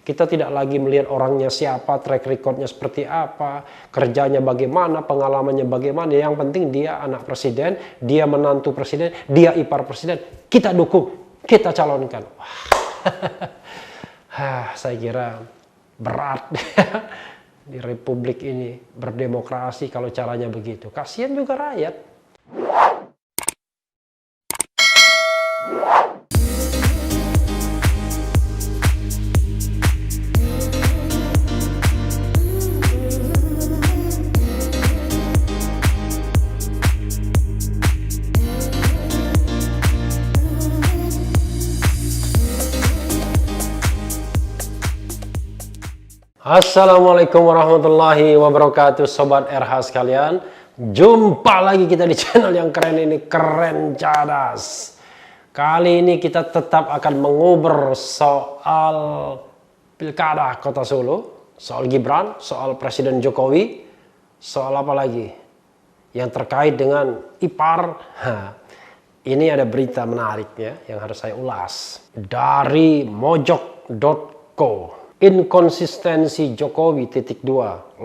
Kita tidak lagi melihat orangnya siapa, track recordnya seperti apa, kerjanya bagaimana, pengalamannya bagaimana. Yang penting dia anak presiden, dia menantu presiden, dia ipar presiden. Kita dukung, kita calonkan. Saya kira berat di republik ini berdemokrasi kalau caranya begitu. Kasihan juga rakyat. Assalamualaikum warahmatullahi wabarakatuh, Sobat RH sekalian. Jumpa lagi kita di channel yang keren ini, Keren Cadas. Kali ini kita tetap akan menguber soal Pilkada Kota Solo, soal Gibran, soal Presiden Jokowi, soal apa lagi yang terkait dengan ipar. Ini ada berita menarik ya yang harus saya ulas dari mojok.co. Inkonsistensi Jokowi .2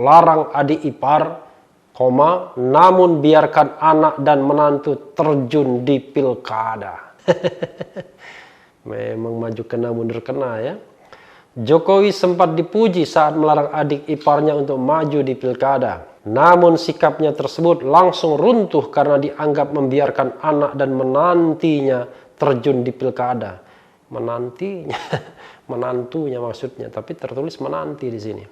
larang adik ipar, namun biarkan anak dan menantu terjun di pilkada. Memang maju kena mundur kena ya. Jokowi sempat dipuji saat melarang adik iparnya untuk maju di pilkada. Namun sikapnya tersebut langsung runtuh karena dianggap membiarkan anak dan menantinya terjun di pilkada. Menantinya, menantunya maksudnya, tapi tertulis menanti di sini.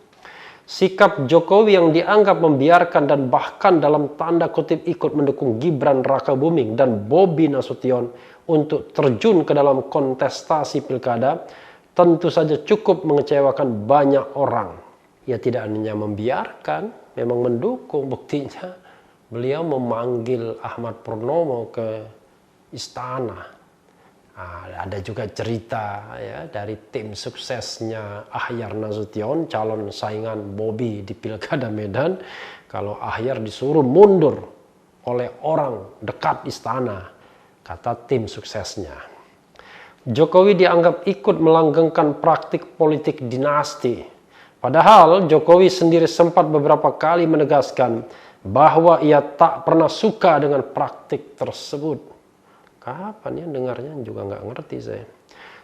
Sikap Jokowi yang dianggap membiarkan dan bahkan dalam tanda kutip ikut mendukung Gibran Rakabuming dan Bobi Nasution untuk terjun ke dalam kontestasi pilkada tentu saja cukup mengecewakan banyak orang. Ya tidak hanya membiarkan, memang mendukung. Buktinya beliau memanggil Ahmad Purnomo ke istana. Ada juga cerita ya dari tim suksesnya Ahyar Nasution, calon saingan Bobi di Pilkada Medan, kalau Ahyar disuruh mundur oleh orang dekat istana, kata tim suksesnya. Jokowi dianggap ikut melanggengkan praktik politik dinasti. Padahal Jokowi sendiri sempat beberapa kali menegaskan bahwa ia tak pernah suka dengan praktik tersebut. Kapan ya dengarnya juga nggak ngerti saya.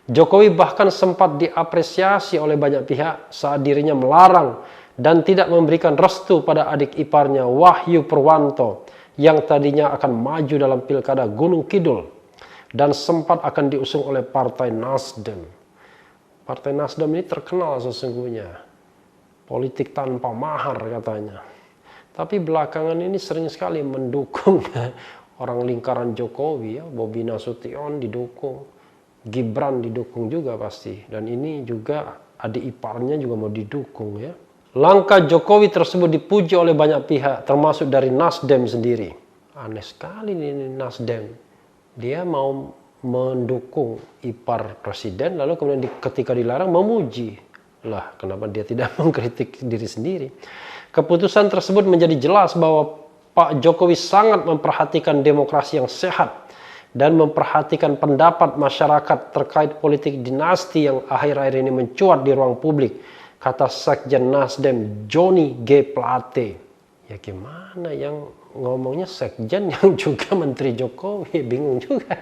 Jokowi bahkan sempat diapresiasi oleh banyak pihak saat dirinya melarang dan tidak memberikan restu pada adik iparnya Wahyu Purwanto yang tadinya akan maju dalam pilkada Gunung Kidul dan sempat akan diusung oleh Partai Nasdem. Partai Nasdem ini terkenal sesungguhnya politik tanpa mahar katanya. Tapi belakangan ini sering sekali mendukung orang lingkaran Jokowi ya, Bobi Nasution didukung, Gibran didukung juga pasti, dan ini juga adik iparnya juga mau didukung ya. Langkah Jokowi tersebut dipuji oleh banyak pihak, termasuk dari Nasdem sendiri. Aneh sekali ini Nasdem, dia mau mendukung ipar presiden, lalu kemudian ketika dilarang memuji. Lah, kenapa dia tidak mengkritik diri sendiri? Keputusan tersebut menjadi jelas bahwa Pak Jokowi sangat memperhatikan demokrasi yang sehat dan memperhatikan pendapat masyarakat terkait politik dinasti yang akhir-akhir ini mencuat di ruang publik, kata Sekjen Nasdem Johnny G. Plate. Ya gimana yang ngomongnya Sekjen yang juga Menteri Jokowi, bingung juga.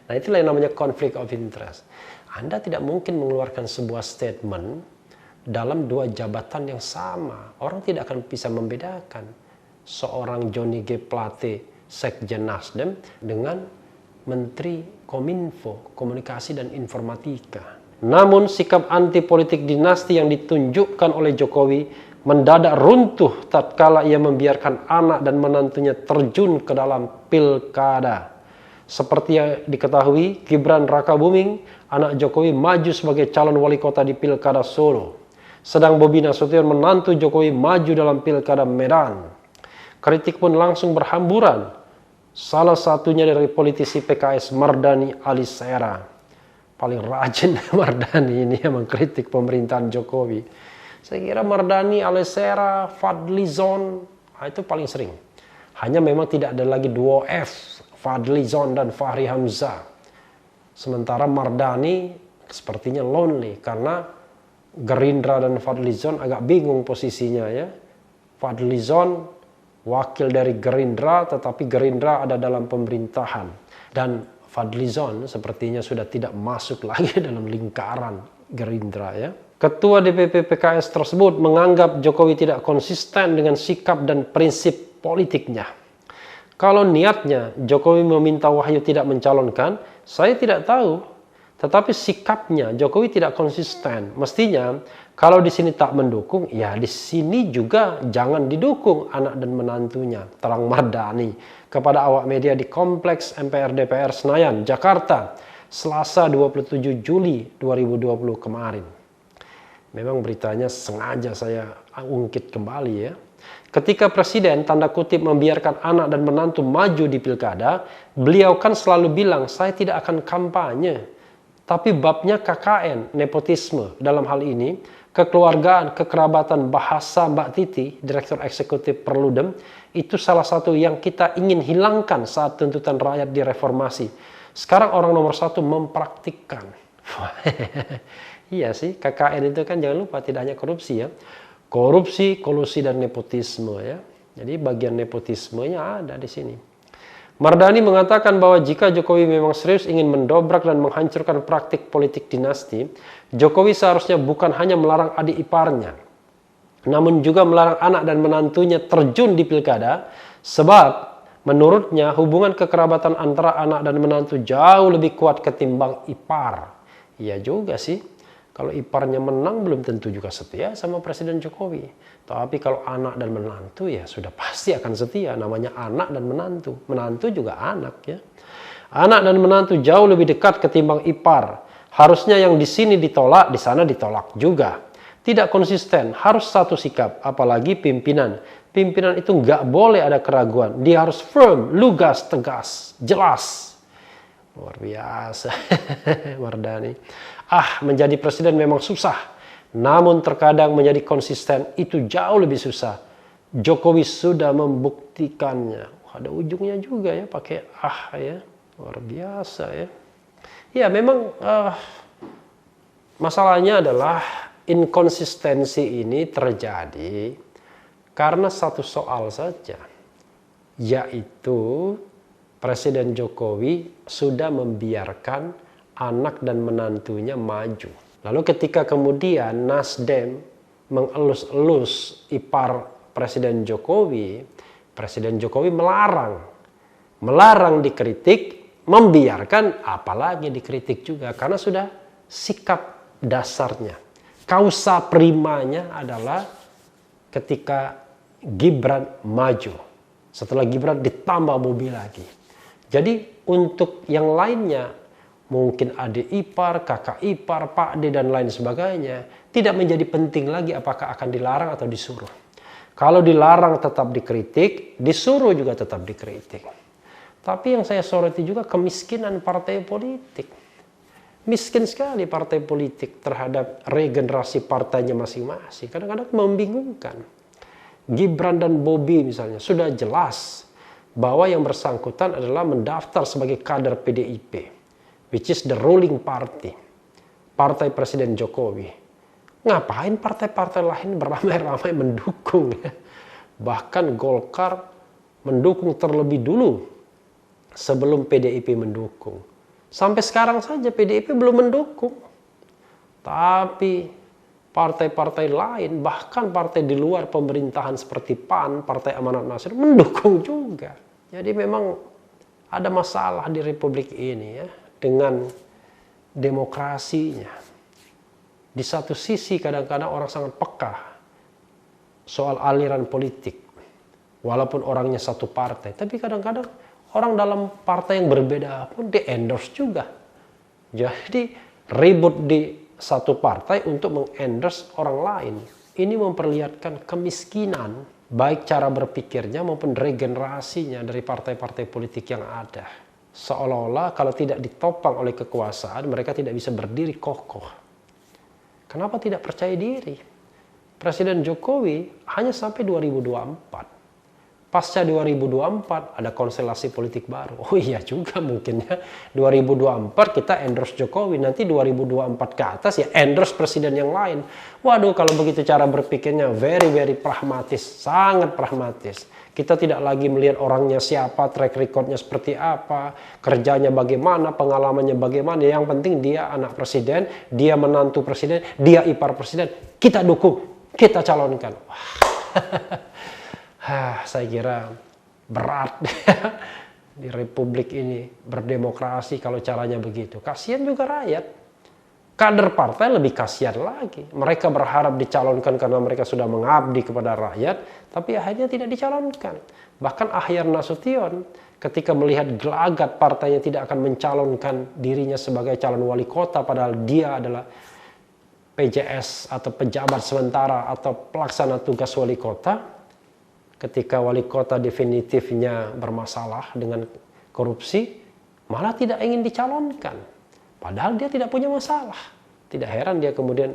Nah itulah yang namanya conflict of interest. Anda tidak mungkin mengeluarkan sebuah statement dalam dua jabatan yang sama. Orang tidak akan bisa membedakan seorang Johnny G. Plate, Sekjen Nasdem, dengan Menteri Kominfo, Komunikasi dan Informatika. Namun sikap anti politik dinasti yang ditunjukkan oleh Jokowi mendadak runtuh tatkala ia membiarkan anak dan menantunya terjun ke dalam pilkada. Seperti yang diketahui, Gibran Rakabuming, anak Jokowi, maju sebagai calon wali kota di Pilkada Solo. Sedang Bobi Nasution, menantu Jokowi, maju dalam Pilkada Medan. Kritik pun langsung berhamburan. Salah satunya dari politisi PKS Mardani Alisera. Paling rajin Mardani ini yang mengkritik pemerintahan Jokowi. Saya kira Mardani Alisera, Fadlizon itu paling sering. Hanya memang tidak ada lagi duo F, Fadlizon dan Fahri Hamzah. Sementara Mardani sepertinya lonely karena Gerindra dan Fadlizon agak bingung posisinya ya. Fadlizon wakil dari Gerindra, tetapi Gerindra ada dalam pemerintahan. Dan Fadlizon sepertinya sudah tidak masuk lagi dalam lingkaran Gerindra ya. Ketua DPP PKS tersebut menganggap Jokowi tidak konsisten dengan sikap dan prinsip politiknya. Kalau niatnya Jokowi meminta Wahyu tidak mencalonkan, saya tidak tahu. Tetapi sikapnya Jokowi tidak konsisten. Mestinya kalau di sini tak mendukung, ya di sini juga jangan didukung anak dan menantunya. Terang Mardhani kepada awak media di Kompleks MPR DPR Senayan, Jakarta, Selasa 27 Juli 2020 kemarin. Memang beritanya sengaja saya ungkit kembali ya. Ketika Presiden tanda kutip membiarkan anak dan menantu maju di pilkada, beliau kan selalu bilang saya tidak akan kampanye. Tapi babnya KKN, nepotisme dalam hal ini, kekeluargaan, kekerabatan, bahasa Mbak Titi, Direktur Eksekutif Perludem, itu salah satu yang kita ingin hilangkan saat tuntutan rakyat direformasi. Sekarang orang nomor satu mempraktikkan. Iya sih, KKN itu kan jangan lupa tidak hanya korupsi ya. Korupsi, kolusi, dan nepotisme ya. Jadi bagian nepotismenya ada di sini. Mardhani mengatakan bahwa jika Jokowi memang serius ingin mendobrak dan menghancurkan praktik politik dinasti, Jokowi seharusnya bukan hanya melarang adik iparnya, namun juga melarang anak dan menantunya terjun di pilkada, sebab menurutnya hubungan kekerabatan antara anak dan menantu jauh lebih kuat ketimbang ipar. Iya juga sih. Kalau iparnya menang belum tentu juga setia sama Presiden Jokowi. Tapi kalau anak dan menantu ya sudah pasti akan setia. Namanya anak dan menantu. Menantu juga anak ya. Anak dan menantu jauh lebih dekat ketimbang ipar. Harusnya yang di sini ditolak, di sana ditolak juga. Tidak konsisten, harus satu sikap. Apalagi pimpinan. Pimpinan itu nggak boleh ada keraguan. Dia harus firm, lugas, tegas, jelas. Luar biasa. Mardhani. Menjadi presiden memang susah. Namun terkadang menjadi konsisten itu jauh lebih susah. Jokowi sudah membuktikannya. Ada ujungnya juga ya pakai ya. Luar biasa ya. Ya memang masalahnya adalah inkonsistensi ini terjadi karena satu soal saja. Yaitu Presiden Jokowi sudah membiarkan anak dan menantunya maju. Lalu ketika kemudian Nasdem mengelus-elus ipar Presiden Jokowi melarang dikritik, membiarkan apalagi dikritik juga karena sudah sikap dasarnya. Kausa primanya adalah ketika Gibran maju. Setelah Gibran ditambah Bobi lagi. Jadi untuk yang lainnya, mungkin adik ipar, kakak ipar, Pak D dan lain sebagainya, tidak menjadi penting lagi apakah akan dilarang atau disuruh. Kalau dilarang tetap dikritik, disuruh juga tetap dikritik. Tapi yang saya soroti juga kemiskinan partai politik. Miskin sekali partai politik terhadap regenerasi partainya masing-masing. Kadang-kadang membingungkan. Gibran dan Bobi misalnya sudah jelas bahwa yang bersangkutan adalah mendaftar sebagai kader PDIP. Which is the ruling party. Partai Presiden Jokowi. Ngapain partai-partai lain beramai-ramai mendukung ya? Bahkan Golkar mendukung terlebih dulu sebelum PDIP mendukung. Sampai sekarang saja PDIP belum mendukung. Tapi partai-partai lain, bahkan partai di luar pemerintahan seperti PAN, Partai Amanat Nasional mendukung juga. Jadi memang ada masalah di Republik ini ya. Dengan demokrasinya. Di satu sisi kadang-kadang orang sangat peka soal aliran politik. Walaupun orangnya satu partai. Tapi kadang-kadang orang dalam partai yang berbeda pun di-endorse juga. Jadi ribut di satu partai untuk meng-endorse orang lain. Ini memperlihatkan kemiskinan. Baik cara berpikirnya maupun regenerasinya dari partai-partai politik yang ada. Seolah-olah kalau tidak ditopang oleh kekuasaan, mereka tidak bisa berdiri kokoh. Kenapa tidak percaya diri? Presiden Jokowi hanya sampai 2024. Pasca 2024 ada konstelasi politik baru. Oh iya juga mungkin ya. 2024 kita endorse Jokowi, nanti 2024 ke atas ya endorse presiden yang lain. Waduh, kalau begitu cara berpikirnya very pragmatis, sangat pragmatis. Kita tidak lagi melihat orangnya siapa, track recordnya seperti apa, kerjanya bagaimana, pengalamannya bagaimana. Yang penting dia anak presiden, dia menantu presiden, dia ipar presiden. Kita dukung, kita calonkan. Saya kira berat di republik ini berdemokrasi kalau caranya begitu. Kasihan juga rakyat. Kader partai lebih kasihan lagi. Mereka berharap dicalonkan karena mereka sudah mengabdi kepada rakyat, tapi akhirnya tidak dicalonkan. Bahkan Ahyar Nasution ketika melihat gelagat partainya tidak akan mencalonkan dirinya sebagai calon wali kota, padahal dia adalah PJS atau pejabat sementara atau pelaksana tugas wali kota. Ketika wali kota definitifnya bermasalah dengan korupsi, malah tidak ingin dicalonkan. Padahal dia tidak punya masalah. Tidak heran dia kemudian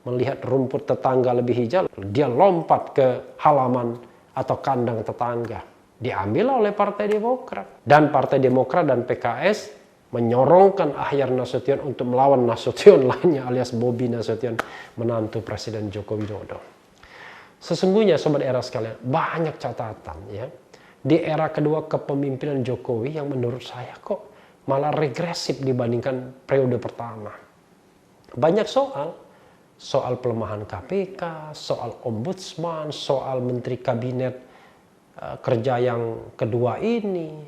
melihat rumput tetangga lebih hijau, dia lompat ke halaman atau kandang tetangga. Diambil oleh Partai Demokrat. Dan Partai Demokrat dan PKS menyorongkan Ahyar Nasution untuk melawan Nasution lainnya alias Bobi Nasution, menantu Presiden Joko Widodo. Sesungguhnya sobat era sekalian, banyak catatan ya di era kedua kepemimpinan Jokowi yang menurut saya kok malah regresif dibandingkan periode pertama. Banyak soal pelemahan KPK, soal ombudsman, soal menteri kabinet kerja yang kedua ini,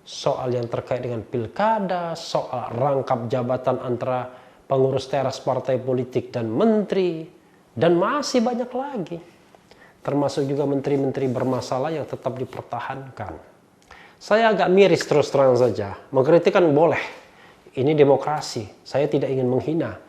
soal yang terkait dengan pilkada, soal rangkap jabatan antara pengurus teras partai politik dan menteri, dan masih banyak lagi. Termasuk juga menteri-menteri bermasalah yang tetap dipertahankan. Saya agak miris terus terang saja. Mengkritik kan boleh. Ini demokrasi. Saya tidak ingin menghina,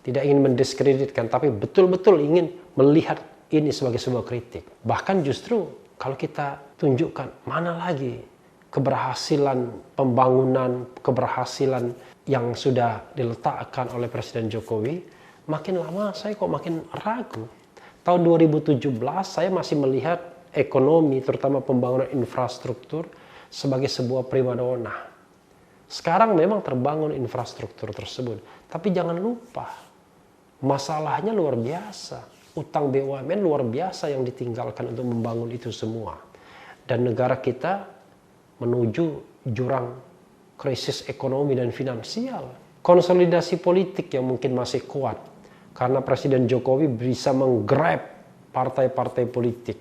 tidak ingin mendiskreditkan, tapi betul-betul ingin melihat ini sebagai sebuah kritik. Bahkan justru kalau kita tunjukkan mana lagi keberhasilan pembangunan, keberhasilan yang sudah diletakkan oleh Presiden Jokowi, makin lama saya kok makin ragu. Tahun 2017 saya masih melihat ekonomi, terutama pembangunan infrastruktur, sebagai sebuah primadona. Sekarang memang terbangun infrastruktur tersebut, tapi jangan lupa masalahnya luar biasa. Utang BUMN luar biasa yang ditinggalkan untuk membangun itu semua. Dan negara kita menuju jurang krisis ekonomi dan finansial. Konsolidasi politik yang mungkin masih kuat, karena Presiden Jokowi bisa menggrab partai-partai politik.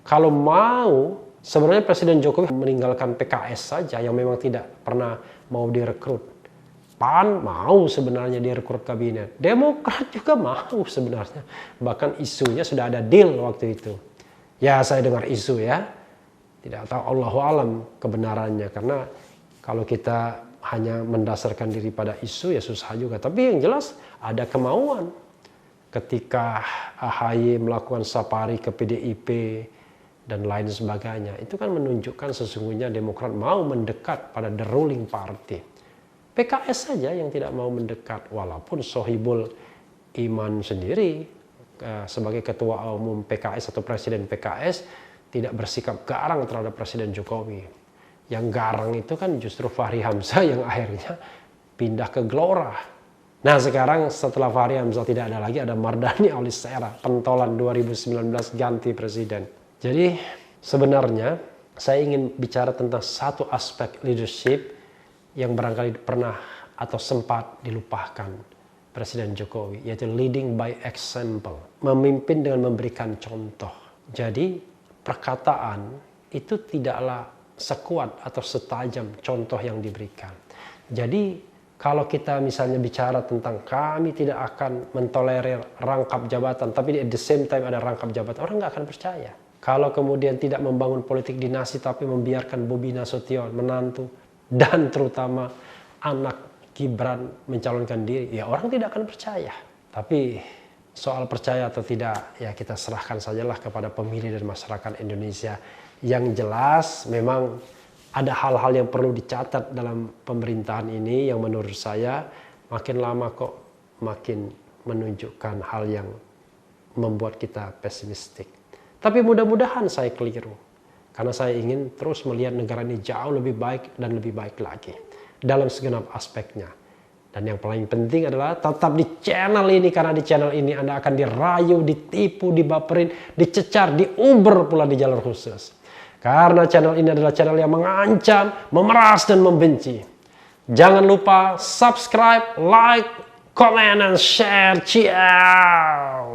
Kalau mau, sebenarnya Presiden Jokowi meninggalkan PKS saja yang memang tidak pernah mau direkrut. PAN mau sebenarnya direkrut kabinet. Demokrat juga mau sebenarnya. Bahkan isunya sudah ada deal waktu itu. Ya saya dengar isu ya. Tidak tahu Allahu alam kebenarannya. Karena kalau kita hanya mendasarkan diri pada isu ya susah juga. Tapi yang jelas ada kemauan. Ketika AHY melakukan safari ke PDIP dan lain sebagainya, itu kan menunjukkan sesungguhnya Demokrat mau mendekat pada the ruling party. PKS saja yang tidak mau mendekat, walaupun Sohibul Iman sendiri sebagai ketua umum PKS atau presiden PKS tidak bersikap garang terhadap Presiden Jokowi. Yang garang itu kan justru Fahri Hamzah yang akhirnya pindah ke Gelora. Nah sekarang setelah Fahri Hamzah tidak ada lagi, ada Mardhani Alisera, pentolan 2019 ganti presiden. Jadi sebenarnya saya ingin bicara tentang satu aspek leadership yang barangkali pernah atau sempat dilupakan Presiden Jokowi, yaitu leading by example, memimpin dengan memberikan contoh. Jadi perkataan itu tidaklah sekuat atau setajam contoh yang diberikan. Jadi kalau kita misalnya bicara tentang kami tidak akan mentolerir rangkap jabatan, tapi at the same time ada rangkap jabatan, orang nggak akan percaya. Kalau kemudian tidak membangun politik dinasti tapi membiarkan Bobi Nasution, menantu, dan terutama anak Gibran mencalonkan diri, ya orang tidak akan percaya. Tapi soal percaya atau tidak, ya kita serahkan sajalah kepada pemilih dan masyarakat Indonesia. Yang jelas memang ada hal-hal yang perlu dicatat dalam pemerintahan ini yang menurut saya makin lama kok makin menunjukkan hal yang membuat kita pesimistik. Tapi mudah-mudahan saya keliru. Karena saya ingin terus melihat negara ini jauh lebih baik dan lebih baik lagi dalam segenap aspeknya. Dan yang paling penting adalah tetap di channel ini, karena di channel ini Anda akan dirayu, ditipu, dibaperin, dicecar, diuber pula di jalur khusus. Karena channel ini adalah channel yang mengancam, memeras, dan membenci. Jangan lupa subscribe, like, comment, and share. Ciao!